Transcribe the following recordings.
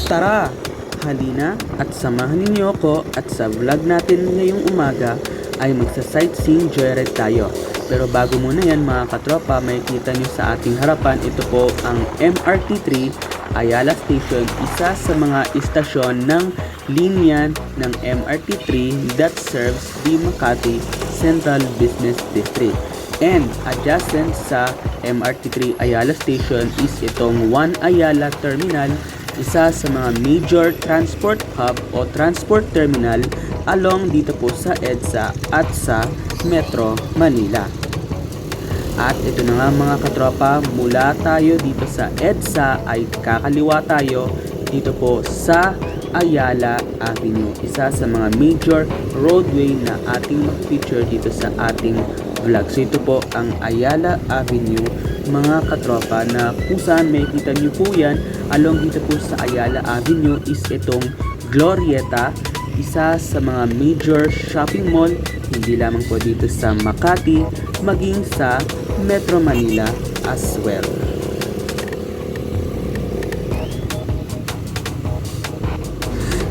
Tara, halina at samahan ninyo ako at sa vlog natin ngayong umaga ay magsa-sightseeing joyride tayo. Pero bago muna yan mga katropa, may kita nyo sa ating harapan, ito po ang MRT3 Ayala Station, isa sa mga istasyon ng linya ng MRT3 that serves the Makati Central Business District. And adjacent sa MRT3 Ayala Station is itong One Ayala Terminal, isa sa mga major transport hub o transport terminal along dito po sa EDSA at sa Metro Manila. At ito na nga mga katropa, mula tayo dito sa EDSA ay kakaliwa tayo dito po sa Ayala Avenue, isa sa mga major roadway na ating mag-feature dito sa ating vlog. So ito po ang Ayala Avenue mga katropa, na kung saan may kita nyo po yan. Along dito po sa Ayala Avenue is itong Glorieta, isa sa mga major shopping mall, hindi lamang po dito sa Makati, maging sa Metro Manila as well.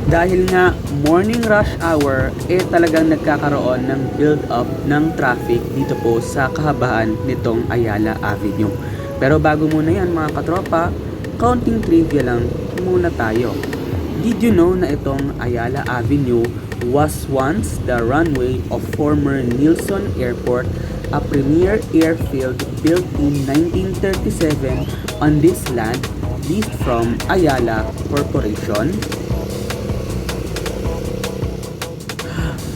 Dahil nga morning rush hour, talagang nagkakaroon ng build up ng traffic dito po sa kahabaan nitong Ayala Avenue. Pero bago muna yan mga katropa, kaunting trivia lang muna tayo. Did you know na itong Ayala Avenue was once the runway of former Nilsson Airport, a premier airfield built in 1937 on this land leased from Ayala Corporation?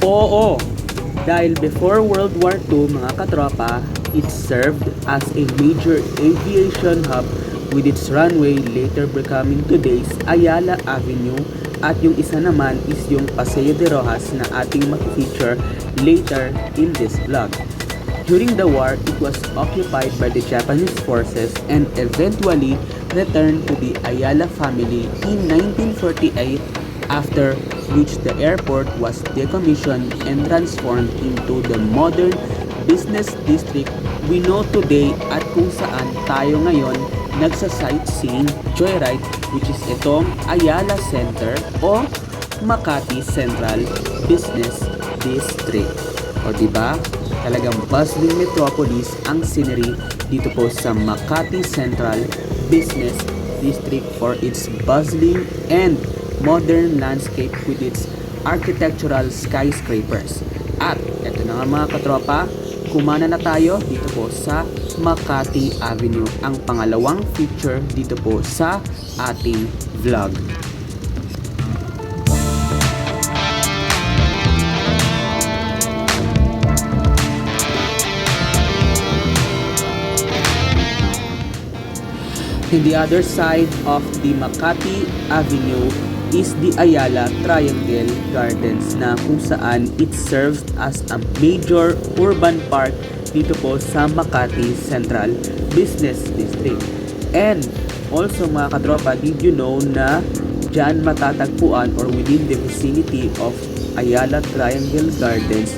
Oo, dahil before World War II mga katropa, it served as a major aviation hub with its runway later becoming today's Ayala Avenue, at yung isa naman is yung Paseo de Rojas na ating makifeature later in this vlog. During the war, it was occupied by the Japanese forces and eventually returned to the Ayala family in 1948, after which the airport was decommissioned and transformed into the modern business district we know today, at kung saan tayo ngayon nagsa-sightseeing joyride, which is itong Ayala Center o Makati Central Business District. O diba? Talagang bustling metropolis ang scenery dito po sa Makati Central Business District for its bustling and modern landscape with its architectural skyscrapers. At eto na nga mga katropa, kumana na tayo dito po sa Makati Avenue, ang pangalawang feature dito po sa ating vlog. In the other side of the Makati Avenue is the Ayala Triangle Gardens, na kung saan it serves as a major urban park dito po sa Makati Central Business District. And also mga katropa, did you know na dyan matatagpuan or within the vicinity of Ayala Triangle Gardens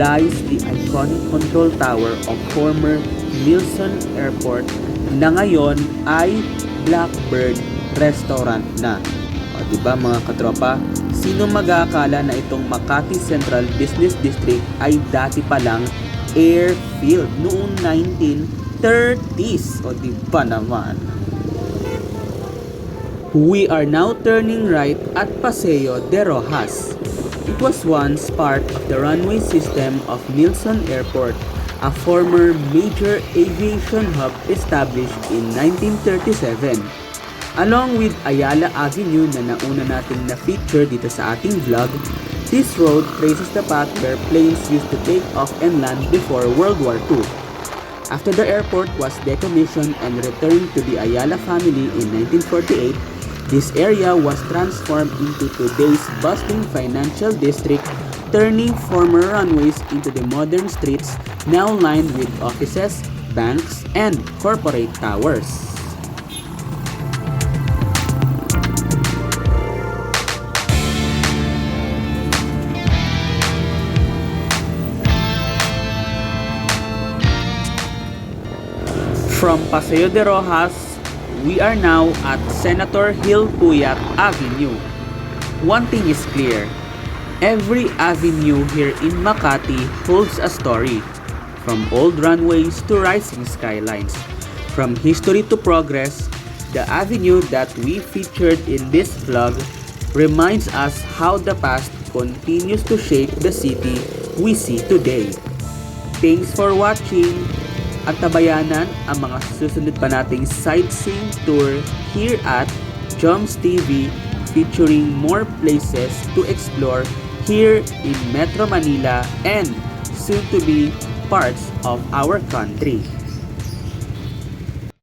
lies the iconic control tower of former Nilsson Airport, na ngayon ay Blackbird Restaurant na. O diba mga katropa, sino mag-aakala na itong Makati Central Business District ay dati palang airfield noong 1930s? O diba naman? We are now turning right at Paseo de Rojas. It was once part of the runway system of Nilsson Airport, a former major aviation hub established in 1937. Along with Ayala Avenue na nauna nating na-feature dito sa ating vlog, this road traces the path where planes used to take off and land before World War II. After the airport was decommissioned and returned to the Ayala family in 1948, this area was transformed into today's bustling financial district, turning former runways into the modern streets now lined with offices, banks, and corporate towers. From Paseo de Rojas, we are now at Senator Hill Puyat Avenue. One thing is clear, every avenue here in Makati holds a story. From old runways to rising skylines, from history to progress, the avenue that we featured in this vlog reminds us how the past continues to shape the city we see today. Thanks for watching! At tabayanan ang mga susunod pa nating sightseeing tour here at Joms TV featuring more places to explore here in Metro Manila and soon to be parts of our country.